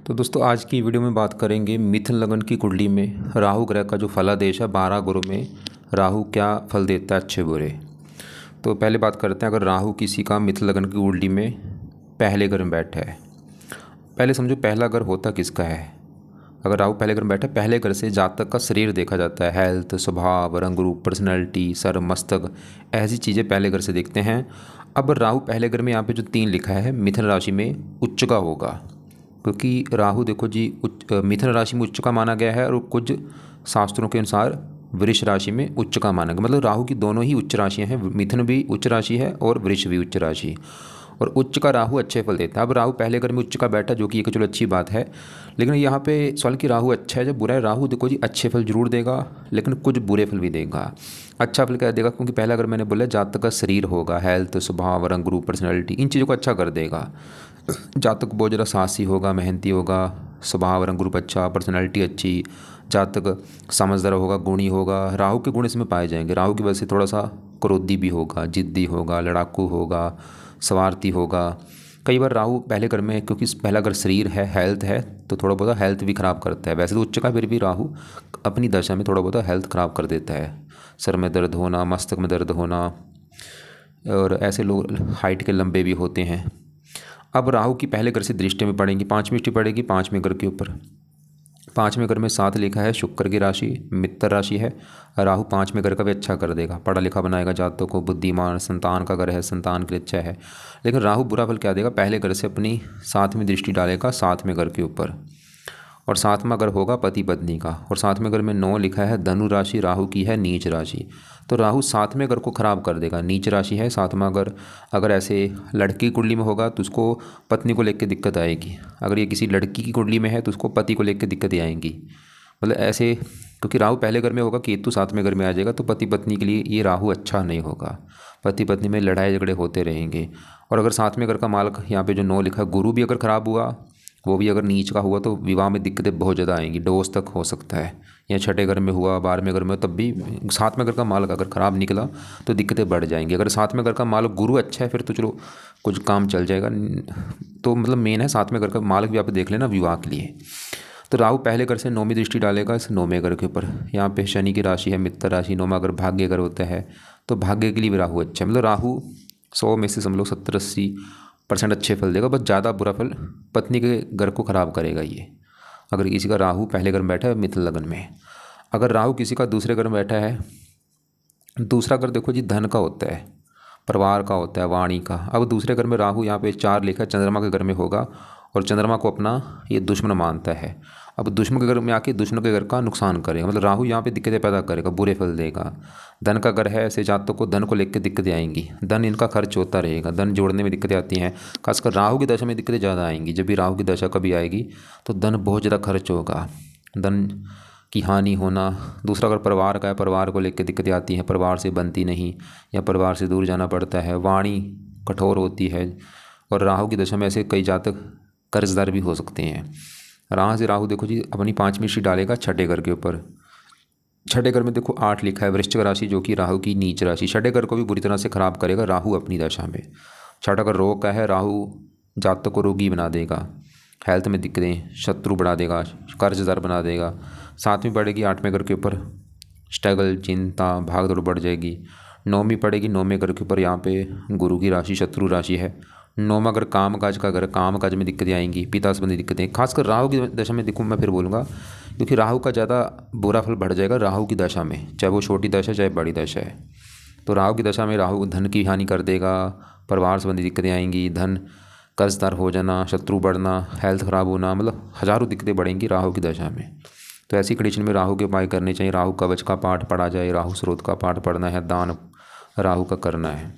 तो दोस्तों आज की वीडियो में बात करेंगे मिथुन लगन की कुंडली में राहु ग्रह का जो फलादेश है 12 गुरु में राहु क्या फल देता है अच्छे बुरे। तो पहले बात करते हैं, अगर राहु किसी का मिथुन लगन की कुंडली में पहले घर में बैठा है, पहले समझो पहला घर होता किसका है। अगर राहु पहले घर में बैठा है, पहले घर से जातक का शरीर देखा जाता है, हेल्थ, स्वभाव, रंग रूप, पर्सनैलिटी, सर, मस्तक, ऐसी चीज़ें पहले घर से देखते हैं। अब राहु पहले घर में यहाँ पे जो 3 लिखा है मिथुन राशि में उच्च का होगा, क्योंकि राहु देखो जी मिथुन राशि में उच्च का माना गया है और कुछ शास्त्रों के अनुसार वृष राशि में उच्च का माना गया। मतलब राहु की दोनों ही उच्च राशियाँ हैं, मिथुन भी उच्च राशि है और वृष भी उच्च राशि, और उच्च का राहु अच्छे फल देता है। अब राहु पहले घर में उच्च का बैठा, जो कि एक चलो अच्छी बात है, लेकिन यहाँ पे सवाल कि राहु अच्छा है जब बुरा है। राहु देखो जी अच्छे फल जरूर देगा, लेकिन कुछ बुरे फल भी देगा। अच्छा फल क्या देगा, क्योंकि पहला अगर मैंने बोला जातक का शरीर होगा, हेल्थ, स्वभाव, रंग रूप, पर्सनैलिटी, इन चीज़ों को अच्छा कर देगा। जातक बहुत ज़्यादा साहसी होगा, मेहनती होगा, स्वभाव रंग रूप अच्छा, पर्सनैलिटी अच्छी, जातक समझदार होगा, गुणी होगा। राहु के गुण इसमें पाए जाएंगे। राहु की वजह से थोड़ा सा क्रोधी भी होगा, जिद्दी होगा, लड़ाकू होगा, स्वार्थी होगा। कई बार राहु पहले घर में, क्योंकि पहला घर शरीर है, हेल्थ है, तो थोड़ा बहुत हेल्थ भी ख़राब करता है। वैसे तो उच्च का फिर भी राहु अपनी दशा में थोड़ा बहुत हेल्थ ख़राब कर देता है। सर में दर्द होना, मस्तक में दर्द होना, और ऐसे लोग हाइट के लंबे भी होते हैं। अब राहु की पहले घर से दृष्टि में पड़ेंगी, 5वीं दृष्टि पड़ेगी 5वें घर के ऊपर। 5वें घर में 7 लिखा है, शुक्र की राशि मित्र राशि है। राहु 5वें घर का भी अच्छा कर देगा, पढ़ा लिखा बनाएगा जातकों को, बुद्धिमान, संतान का घर है, संतान के लिए अच्छा है। लेकिन राहु बुरा फल क्या देगा, पहले घर से अपनी 7वीं दृष्टि डालेगा 7वें घर के ऊपर, और 7वां घर होगा पति पत्नी का। और 7वें घर में 9 लिखा है, धनु राशि राहु की है, नीच राशि। तो राहु 7वें घर को खराब कर देगा, नीच राशि है 7वां घर। अगर ऐसे लड़की की कुंडली में होगा तो उसको पत्नी को लेकर दिक्कत आएगी, अगर ये किसी लड़की की कुंडली में है तो उसको पति को लेकर दिक्कतें आएंगी। मतलब ऐसे, क्योंकि राहु पहले घर में होगा, केतु 7वें घर में आ जाएगा, तो पति पत्नी के लिए ये राहु अच्छा नहीं होगा। पति पत्नी में लड़ाई झगड़े होते रहेंगे। और अगर 7वें घर का मालक यहाँ पे जो 9 लिखा है, गुरु भी अगर ख़राब हुआ, वो भी अगर नीच का हुआ, तो विवाह में दिक्कतें बहुत ज़्यादा आएंगी, डिवोर्स तक हो सकता है। या 6ठे घर में हुआ, 12वें घर में, तब भी 7वें घर का मालक अगर ख़राब निकला तो दिक्कतें बढ़ जाएंगी। अगर 7वें घर का मालक गुरु अच्छा है फिर तो चलो कुछ काम चल जाएगा। तो मतलब मेन है 7वें घर का मालक भी आप देख लेना विवाह के लिए। तो राहु पहले घर से 9वीं दृष्टि डालेगा इस 9वें घर के ऊपर। यहाँ पे शनि की राशि है मित्र राशि, 9वां घर भाग्य घर होता है, तो भाग्य के लिए भी राहु अच्छा है। मतलब राहु 100 में से समझ लो 70-80% अच्छे फल देगा, बस ज़्यादा बुरा फल पत्नी के घर को ख़राब करेगा ये, अगर किसी का राहु पहले घर में बैठा है मिथुन लगन में। अगर राहु किसी का दूसरे घर में बैठा है, दूसरा घर देखो जी धन का होता है, परिवार का होता है, वाणी का। अब दूसरे घर में राहु यहाँ पे 4 लिखा है, चंद्रमा के घर में होगा, और चंद्रमा को अपना ये दुश्मन मानता है। अब दुश्मन के घर में आके दुश्मन के घर का नुकसान करेगा, मतलब राहु यहाँ पे दिक्कतें पैदा करेगा, बुरे फल देगा। धन का घर है, ऐसे जातकों को धन को लेकर दिक्कतें आएंगी, धन इनका खर्च होता रहेगा, धन जोड़ने में दिक्कतें आती हैं। खासकर राहु की दशा में दिक्कतें ज़्यादा आएंगी। जब भी राहु की दशा कभी आएगी तो धन बहुत ज़्यादा खर्च होगा, धन की हानि होना। दूसरा अगर परिवार का है, परिवार को लेकर दिक्कतें आती हैं, परिवार से बनती नहीं या परिवार से दूर जाना पड़ता है, वाणी कठोर होती है। और राहु की दशा में ऐसे कई जातक कर्जदार भी हो सकते हैं। राहु देखो जी अपनी 5वीं दृष्टि डालेगा 6ठे घर के ऊपर। 6ठे घर में देखो 8 लिखा है, वृश्चिक राशि, जो कि राहु की नीच राशि। 6ठे घर को भी बुरी तरह से खराब करेगा राहु अपनी दशा में। 6ठा घर रोग का है, राहु जातक को रोगी बना देगा, हेल्थ में दिक्कतें, शत्रु बढ़ा देगा, कर्जदार बना देगा। 7वीं पड़ेगी 8वें घर के ऊपर, स्ट्रगल, चिंता, भाग दौड़ बढ़ जाएगी। 9वीं पड़ेगी 9वें घर के ऊपर, यहाँ पे गुरु की राशि शत्रु राशि है। 9वां घर काम काज का घर, काम काज में दिक्कतें आएंगी, पिता संबंधी दिक्कतें। खासकर राहु की दशा में देखूँ मैं फिर बोलूँगा, क्योंकि राहु का ज़्यादा बुरा फल बढ़ जाएगा राहु की दशा में, चाहे वो छोटी दशा चाहे बड़ी दशा है। तो राहु की दशा में राहु धन की हानि कर देगा, परिवार संबंधी दिक्कतें आएंगी, धन कर्जदार हो जाना, शत्रु बढ़ना, हेल्थ ख़राब होना, मतलब हज़ारों दिक्कतें बढ़ेंगी राहु की दशा में। तो ऐसी कंडीशन में राहु के उपाय करने चाहिए। राहु कवच का पाठ पढ़ा जाए, राहु स्रोत का पाठ पढ़ना है, दान राहु का करना है।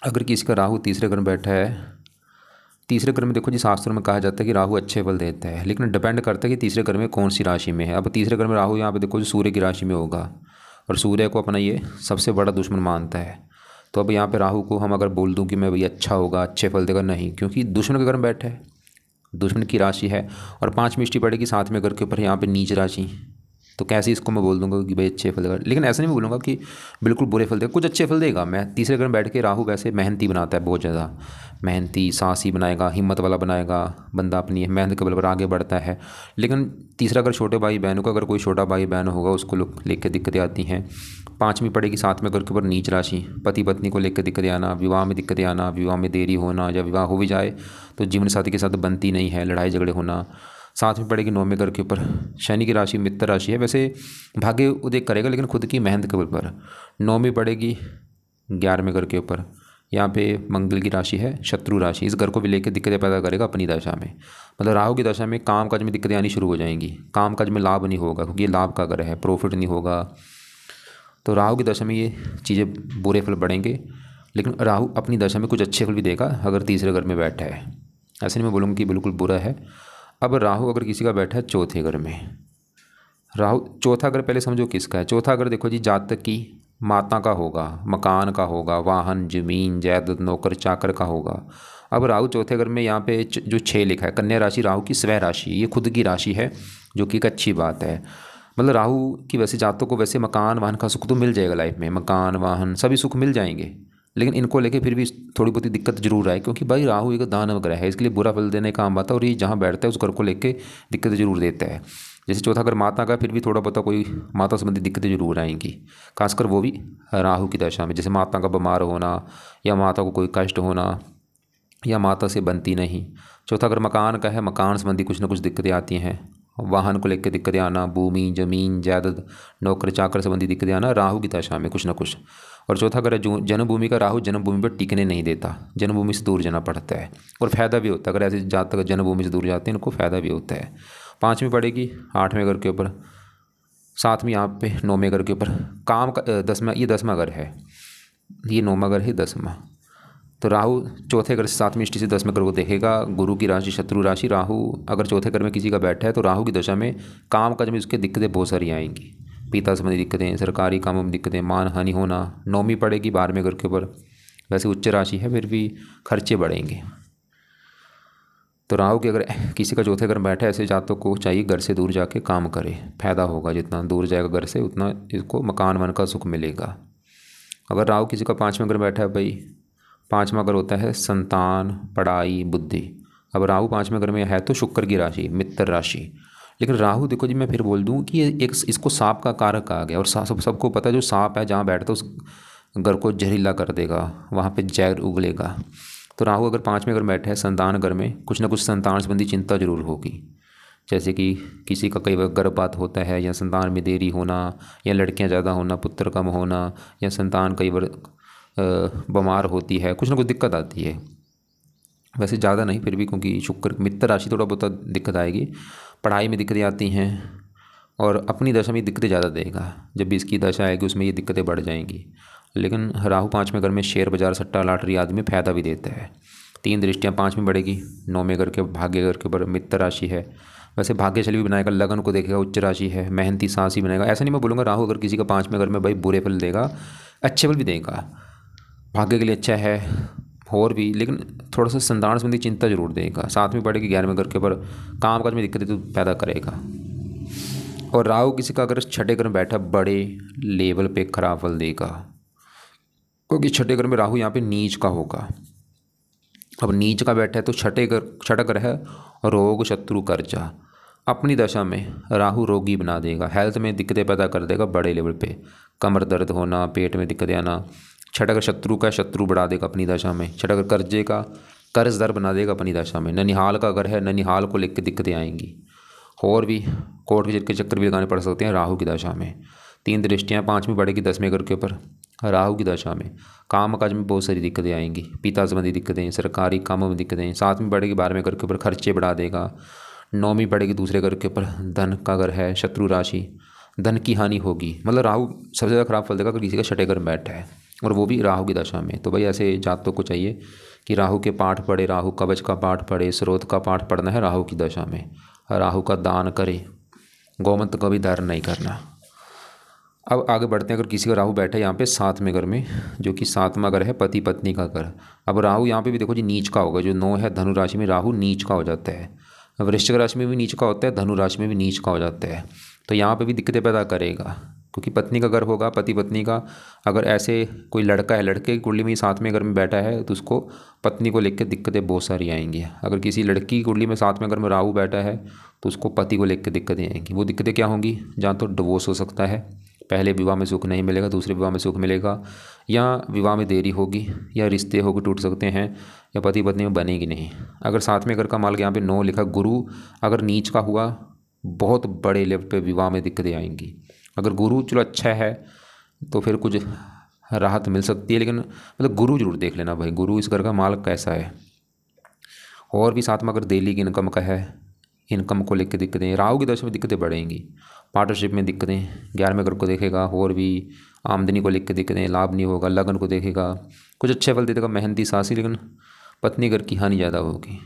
अगर किसी का राहु तीसरे घर में बैठा है, तीसरे घर में देखो जी शास्त्रों में कहा जाता है कि राहु अच्छे फल देता है, लेकिन डिपेंड करता है कि तीसरे घर में कौन सी राशि में है। अब तीसरे घर में राहु यहाँ पे देखो जी सूर्य की राशि में होगा, और सूर्य को अपना ये सबसे बड़ा दुश्मन मानता है। तो अब यहाँ पे राहु को हम अगर बोल दूँ कि मैं भैया अच्छा होगा, अच्छे फल देगा, नहीं, क्योंकि दुश्मन के घर में बैठा है, दुश्मन की राशि है। और 5वीं दृष्टि पड़ेगी 7वें घर के ऊपर, यहाँ पे नीच राशि, तो कैसे इसको मैं बोल दूंगा कि भाई अच्छे फल देगा, लेकिन ऐसा नहीं बोलूँगा कि बिल्कुल बुरे फल देगा, कुछ अच्छे फल देगा। मैं तीसरे घर में बैठ के राहु वैसे मेहनती बनाता है, बहुत ज़्यादा मेहनती, साहसी बनाएगा, हिम्मत वाला बनाएगा, बंदा अपनी मेहनत के बल पर आगे बढ़ता है। लेकिन तीसरा घर छोटे भाई बहनों का, अगर कोई छोटा भाई बहन होगा उसको लेकर दिक्कतें आती हैं। पाँचवीं पड़ेगी सातवें घर के ऊपर नीच राशि, पति पत्नी को लेकर दिक्कतें आना, विवाह में दिक्कतें आना, विवाह में देरी होना, या विवाह हो भी जाए तो जीवन साथी के साथ बनती नहीं है, लड़ाई झगड़े होना। साथ में पड़ेगी नौवें घर के ऊपर शनि की राशि मित्र राशि है, वैसे भाग्य उदय करेगा लेकिन खुद की मेहनत के बल पर। नौवीं पड़ेगी 11वें घर के ऊपर, यहाँ पे मंगल की राशि है शत्रु राशि, इस घर को भी लेकर दिक्कतें पैदा करेगा अपनी दशा में। मतलब राहु की दशा में काम काज में दिक्कतें आनी शुरू हो जाएंगी, काम काज में लाभ नहीं होगा क्योंकि ये लाभ का घर है, प्रॉफिट नहीं होगा। तो राहु की दशा में ये चीज़ें बुरे फल बढ़ेंगे, लेकिन राहु अपनी दशा में कुछ अच्छे फल भी देगा अगर तीसरे घर में बैठा है। ऐसे नहीं मैं बोलूँगा कि बिल्कुल बुरा है। अब राहु अगर किसी का बैठा है चौथे घर में, राहु चौथा घर पहले समझो किसका है। चौथा घर देखो जी, जातक की माता का होगा, मकान का होगा, वाहन जमीन जायदाद नौकर चाकर का होगा। अब राहु चौथे घर में यहाँ पे जो 6 लिखा है, कन्या राशि राहु की स्वय राशि, ये खुद की राशि है जो कि एक अच्छी बात है। मतलब राहु की वैसे जातकों को वैसे मकान वाहन का सुख तो मिल जाएगा लाइफ में, मकान वाहन सभी सुख मिल जाएंगे, लेकिन इनको लेके फिर भी थोड़ी बहुत दिक्कत जरूर आए क्योंकि भाई राहु एक दानव ग्रह है, इसके लिए बुरा फल देने का काम आता है और ये जहाँ बैठता है उस घर को लेके दिक्कत जरूर देता है। जैसे चौथा घर माता का, फिर भी थोड़ा बहुत कोई माता संबंधी दिक्कतें जरूर आएंगी, खासकर वो भी राहु की दशा में। जैसे माता का बीमार होना, या माता को कोई कष्ट होना, या माता से बनती नहीं। चौथा घर मकान का है, मकान संबंधी कुछ ना कुछ दिक्कतें आती हैं, वाहन को लेकर दिक्कतें आना, भूमि जमीन जायदाद नौकर चाकर संबंधी दिक्कतें आना राहु की दशा में कुछ ना कुछ। और चौथा घर है जो जन्मभूमि का, राहु जन्मभूमि पर टिकने नहीं देता, जन्मभूमि से दूर जाना पड़ता है और फायदा भी होता है। अगर ऐसे जातक जन्मभूमि से दूर जाते हैं इनको फायदा भी होता है। पाँचवीं पड़ेगी 8वें घर के ऊपर, सातवीं यहाँ पे 9वें घर के ऊपर। काम का 10वां, ये 10वां घर है, ये 9वां घर है 10वां। तो राहु चौथे घर से 7वीं दृष्टि से 10वें घर को देखेगा, गुरु की राशि शत्रु राशि। राहु अगर चौथे घर में किसी का बैठा है तो राहु की दशा में काम काज में उसके दिक्कतें बहुत सारी आएंगी, पिता संबंधी दिक्कतें, सरकारी कामों में दिक्कतें, मान हानि होना। 9वीं पड़ेगी 12वें घर के ऊपर, वैसे उच्च राशि है फिर भी खर्चे बढ़ेंगे। तो राहु के अगर किसी का चौथे घर में बैठा है, ऐसे जातकों को चाहिए घर से दूर जाके काम करे, फायदा होगा, जितना दूर जाएगा घर से उतना इसको मकान वन का सुख मिलेगा। अगर राहु किसी का 5वें घर में बैठा है, भाई 5वां घर होता है संतान पढ़ाई बुद्धि। अब राहु 5वें घर में है तो शुक्र की राशि मित्र राशि, लेकिन राहु देखो जी मैं फिर बोल दूं कि ये एक इसको सांप का कारक कहा गया, और सबको पता है जो सांप है जहाँ बैठता है उस घर को जहरीला कर देगा, वहाँ पे जहर उगलेगा। तो राहु अगर 5वें घर में बैठा है संतान घर में, कुछ ना कुछ संतान संबंधी चिंता जरूर होगी, जैसे कि किसी का कई बार गर्भपात होता है, या संतान में देरी होना, या लड़कियां ज़्यादा होना, पुत्र कम होना, या संतान कई बार बीमार होती है, कुछ ना कुछ दिक्कत आती है। वैसे ज़्यादा नहीं फिर भी, क्योंकि शुक्र मित्र राशि थोड़ा बहुत दिक्कत आएगी। पढ़ाई में दिक्कतें आती हैं और अपनी दशा में दिक्कतें ज़्यादा देगा, जब भी इसकी दशा आएगी उसमें ये दिक्कतें बढ़ जाएंगी। लेकिन राहु 5वें घर में शेयर बाजार सट्टा लॉटरी आदि में फ़ायदा भी देता है। 3 दृष्टियाँ 5वीं बढ़ेगी 9वें घर के भाग्य घर के ऊपर, मित्र राशि है, वैसे भाग्यशाली भी बनाएगा, लगन को देखेगा, उच्च राशि है, मेहनती साहसी बनाएगा। ऐसा नहीं मैं बोलूँगा राहु अगर किसी का 5वें घर में भाई बुरे फल देगा, अच्छे फल भी देगा, भाग्य के लिए अच्छा है और भी, लेकिन थोड़ा सा संतान संबंधी चिंता जरूर देगा। 7वीं पड़ेगी 11वें घर के ऊपर, काम काज में दिक्कतें तो पैदा करेगा। और राहु किसी का अगर 6ठे घर में बैठा बड़े लेवल पे खराब फल देगा, क्योंकि 6ठे घर में राहु यहाँ पे नीच का होगा। अब नीच का बैठा है तो 6ठा घर है रोग शत्रु कर्जा। अपनी दशा में राहु रोगी बना देगा, हेल्थ में दिक्कतें पैदा कर देगा बड़े लेवल पे, कमर दर्द होना, पेट में दिक्कतें आना। 6ठा घर शत्रु का शत्रु बढ़ा देगा अपनी दशा में। 6ठा घर कर्जे का कर्जदार बना देगा अपनी दशा में। ननिहाल का घर है, ननिहाल को लेकर दिक्कतें आएंगी, और भी कोर्ट के चक्कर भी लगाने पड़ सकते हैं राहु की दशा में। 3 दृष्टियाँ 5वीं बढ़ेगी 10वें घर के ऊपर, राहु की दशा में काम काज में बहुत सारी दिक्कतें आएंगी, पिता संबंधी दिक्कतें, सरकारी कामों में दिक्कतें। 7वीं बढ़ेगी 12वें घर के ऊपर, खर्चे बढ़ा देगा। 9वीं बढ़ेगी दूसरे घर के ऊपर, धन का घर है, शत्रु राशि, धन की हानि होगी। मतलब राहु सबसे ज़्यादा खराब फल देगा अगर किसी का 6ठे घर में बैठा है, और वो भी राहु की दशा में। तो भाई ऐसे जातकों को चाहिए कि राहु के पाठ पढ़े, राहु कवच का पाठ पढ़े, स्रोत का पाठ पढ़ना है राहु की दशा में, राहु का दान करे, गौमंत्र का भी धारण नहीं करना। अब आगे बढ़ते हैं। अगर किसी का राहु बैठा है यहाँ पे 7वें घर में, जो कि 7वां घर है पति पत्नी का घर। अब राहु यहाँ पे भी देखो जी नीच का होगा, जो 9 है धनु राशि में राहु नीच का हो जाता है। वृश्चिक राशि में भी नीच का होता है, धनु राशि में भी नीच का हो जाता है। तो यहाँ पे भी दिक्कतें पैदा करेगा, क्योंकि पत्नी का घर होगा, पति पत्नी का। अगर ऐसे कोई लड़का है, लड़के की कुंडली में ही साथ में घर में बैठा है, तो उसको पत्नी को लेकर दिक्कतें बहुत सारी आएंगी। अगर किसी लड़की की कुंडली में साथ में घर में राहु बैठा है, तो उसको पति को लेकर दिक्कतें आएंगी। वो दिक्कतें क्या होंगी? जहाँ तो डिवोर्स हो सकता है, पहले विवाह में सुख नहीं मिलेगा, दूसरे विवाह में सुख मिलेगा, या विवाह में देरी होगी, या रिश्ते होकर टूट सकते हैं, या पति पत्नी में बनेगी नहीं। अगर साथ में घर का मालिक यहाँ पे 9 लिखा, गुरु अगर नीच का हुआ, बहुत बड़े लेवल पे विवाह में दिक्कतें आएंगी। अगर गुरु चलो अच्छा है तो फिर कुछ राहत मिल सकती है, लेकिन मतलब गुरु जरूर देख लेना भाई, गुरु इस घर का मालिक कैसा है। और भी साथ में अगर डेली की इनकम का है, इनकम को लेकर दिक्कतें, राहु की दशा में दिक्कतें बढ़ेंगी, पार्टनरशिप में दिक्कतें, 11वें घर को देखेगा, और भी आमदनी को लेकर दिक्कतें, लाभ नहीं होगा, लगन को देखेगा, कुछ अच्छे फल देगा, मेहनती सासी, लेकिन पत्नी घर की हानि ज़्यादा होगी।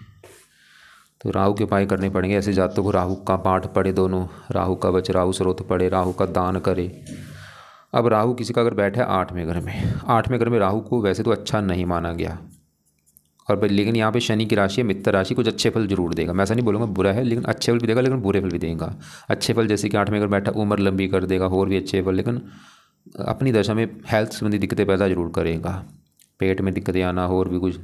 तो राहु के उपाय करने पड़ेंगे। ऐसे जातकों को राहु का पाठ पढ़े, दोनों राहु का वच, राहु स्रोत पढ़े, राहु का दान करे। अब राहु किसी का अगर बैठा है 8वें घर में, 8वें घर में राहु को वैसे तो अच्छा नहीं माना गया, और लेकिन यहाँ पे शनि की राशि है, मित्र राशि, कुछ अच्छे फल जरूर देगा। मैं ऐसा नहीं बोलूँगा बुरा है, लेकिन अच्छे फल भी देगा, लेकिन बुरे फल भी देगा। अच्छे फल जैसे कि 8वें घर बैठा, उम्र लंबी कर देगा, और भी अच्छे फल, लेकिन अपनी दशा में हेल्थ संबंधी दिक्कतें पैदा जरूर करेगा, पेट में दिक्कतें आना, और भी कुछ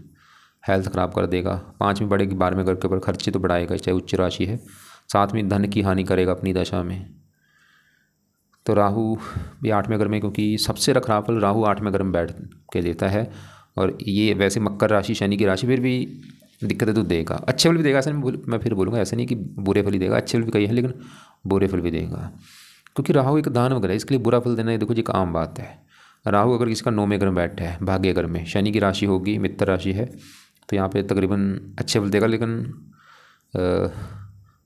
हेल्थ ख़राब कर देगा। 5 में बढ़ेगी, 12वें घर के ऊपर खर्चे तो बढ़ाएगा, चाहे उच्च राशि है। साथ में धन की हानि करेगा अपनी दशा में। तो राहु भी 8वें घर में, क्योंकि सबसे खराब फल राहु 8वें घर में बैठ के देता है, और ये वैसे मकर राशि शनि की राशि, फिर भी दिक्कतें तो देगा। अच्छे फल भी देगा, ऐसा नहीं, मैं फिर बोलूँगा ऐसा नहीं कि बुरे फल ही देगा, अच्छे फल भी कई हैं, लेकिन बुरे फल भी देगा, क्योंकि राहु एक दान वगैरह है, इसके लिए बुरा फल देना, ये देखो जी एक आम बात है। राहु अगर किसी का 9वें घर में बैठा है, भाग्य घर में, शनि की राशि होगी, मित्र राशि है, तो यहाँ पे तकरीबन अच्छे फल देगा, लेकिन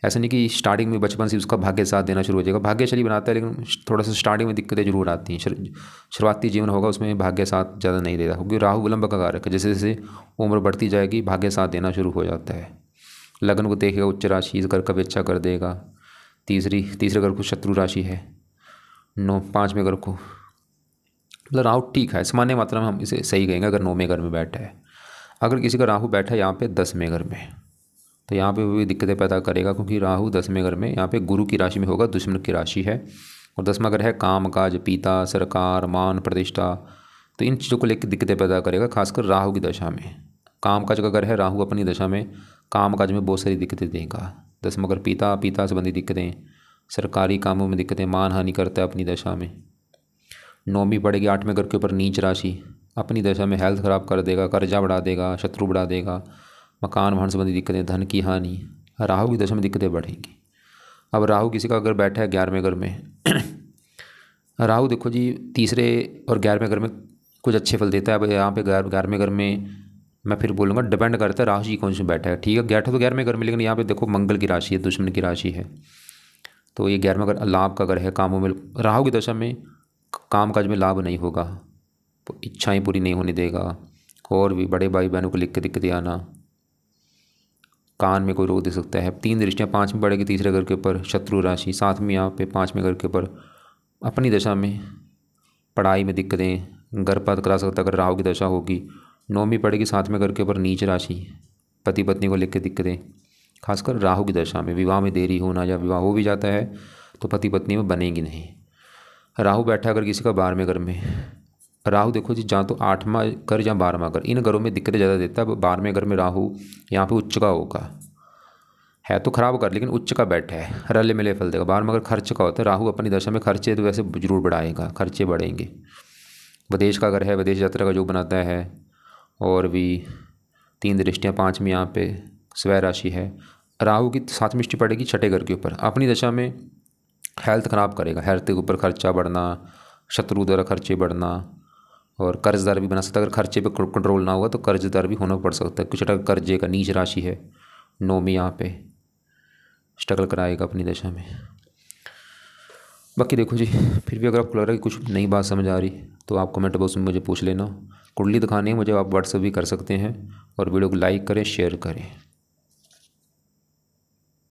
ऐसा नहीं कि स्टार्टिंग में बचपन से उसका भाग्य साथ देना शुरू हो जाएगा। भाग्यशाली बनाता है, लेकिन थोड़ा सा स्टार्टिंग में दिक्कतें जरूर आती हैं। शुरुआती जीवन होगा उसमें भाग्य साथ ज़्यादा नहीं देता, क्योंकि राहु विलंब का कारक है। जैसे जैसे उम्र बढ़ती जाएगी, भाग्य साथ देना शुरू हो जाता है। लगन को देखेगा, उच्च राशि, इस घर का भी अच्छा कर देगा। तीसरे घर को शत्रु राशि है, 5वें घर को, मतलब राहु ठीक है, सामान्य मात्रा में हम इसे सही कहेंगे अगर 9वें घर में बैठा है। अगर किसी का राहु बैठा है यहाँ पे 10वें घर में, तो यहाँ पे वो भी दिक्कतें पैदा करेगा, क्योंकि राहु 10वें घर में यहाँ पे गुरु की राशि में होगा, दुश्मन की राशि है, और 10वां घर है काम काज, पिता, सरकार, मान प्रतिष्ठा। तो इन चीज़ों को लेकर दिक्कतें पैदा करेगा, खासकर राहु की दशा में। काम काज का घर है राहु अपनी दशा में, काम काज में बहुत सारी दिक्कतें देगा। 10वां घर पिता संबंधी दिक्कतें, सरकारी कामों में दिक्कतें, मान हानि करता है अपनी दशा में। 9वीं पड़ेगी 8वें घर के ऊपर नीच राशि, अपनी दशा में हेल्थ ख़राब कर देगा, कर्जा बढ़ा देगा, शत्रु बढ़ा देगा, मकान वाहन संबंधी दिक्कतें, धन की हानि। राहु की दशा में दिक्कतें बढ़ेंगी। अब राहु किसी का अगर बैठा है 11वें घर में राहु देखो जी, तीसरे और 11वें घर में कुछ अच्छे फल देता है। अब यहाँ पे 11वें घर में मैं फिर बोलूँगा डिपेंड करता है राहु जी कौन से बैठा है। ठीक है, बैठा तो 11वें घर में, लेकिन यहाँ पे देखो मंगल की राशि है, दुश्मन की राशि है, तो ये 11वां घर लाभ का घर है। कामों में राहु की दशा में काम काज में लाभ नहीं होगा, तो इच्छाएं पूरी नहीं होने देगा, और भी बड़े भाई बहनों को लिख के दिक्कतें आना, कान में कोई रोग दे सकता है। 3 दृष्टियाँ 5 में बढ़ेगी तीसरे घर के ऊपर, शत्रु राशि, 7 में यहाँ पे 5वें घर के ऊपर अपनी दशा में पढ़ाई में दिक्कतें, गर्भपात करा सकता है अगर राहु की दशा होगी। 9वीं पड़ेगी 7वें घर के ऊपर नीच राशि, पति पत्नी को लेकर दिक्कतें, खासकर राहु की दशा में। विवाह में देरी होना, या विवाह हो भी जाता है तो पति पत्नी में बनेगी नहीं। राहु बैठा अगर किसी का 12वें घर में, राहु देखो जी जहाँ तो 8वां घर या 12वां घर, इन घरों में दिक्कतें ज़्यादा देता है। 12वें घर में राहु यहाँ पे उच्च का होगा, है तो खराब कर, लेकिन उच्च का बैठा है, रले मिले फल देगा। 12वां घर खर्च का होता है, राहु अपनी दशा में खर्चे तो वैसे जरूर बढ़ाएगा, खर्चे बढ़ेंगे। विदेश का घर है, विदेश यात्रा का जो बनाता है, और भी 3 दृष्टियाँ 5 में यहाँ पे स्वय राशि है। राहु की 7वीं दृष्टि पड़ेगी 6ठे घर के ऊपर, अपनी दशा में हेल्थ ख़राब करेगा, हेल्थ के ऊपर खर्चा बढ़ना, शत्रु द्वारा खर्चे बढ़ना, और कर्जदार भी बना सकता है। अगर खर्चे पे कंट्रोल ना होगा तो कर्जदार भी होना पड़ सकता है। कुछ टका कर्जे का, नीच राशि है, 9वीं यहाँ पे स्ट्रगल कराएगा अपनी दशा में। बाकी देखो जी, फिर भी अगर आपको लग रहा है कि कुछ नई बात समझ आ रही तो आप कमेंट बॉक्स में मुझे पूछ लेना। कुंडली दिखानी है मुझे, आप व्हाट्सएप भी कर सकते हैं, और वीडियो को लाइक करें, शेयर करें।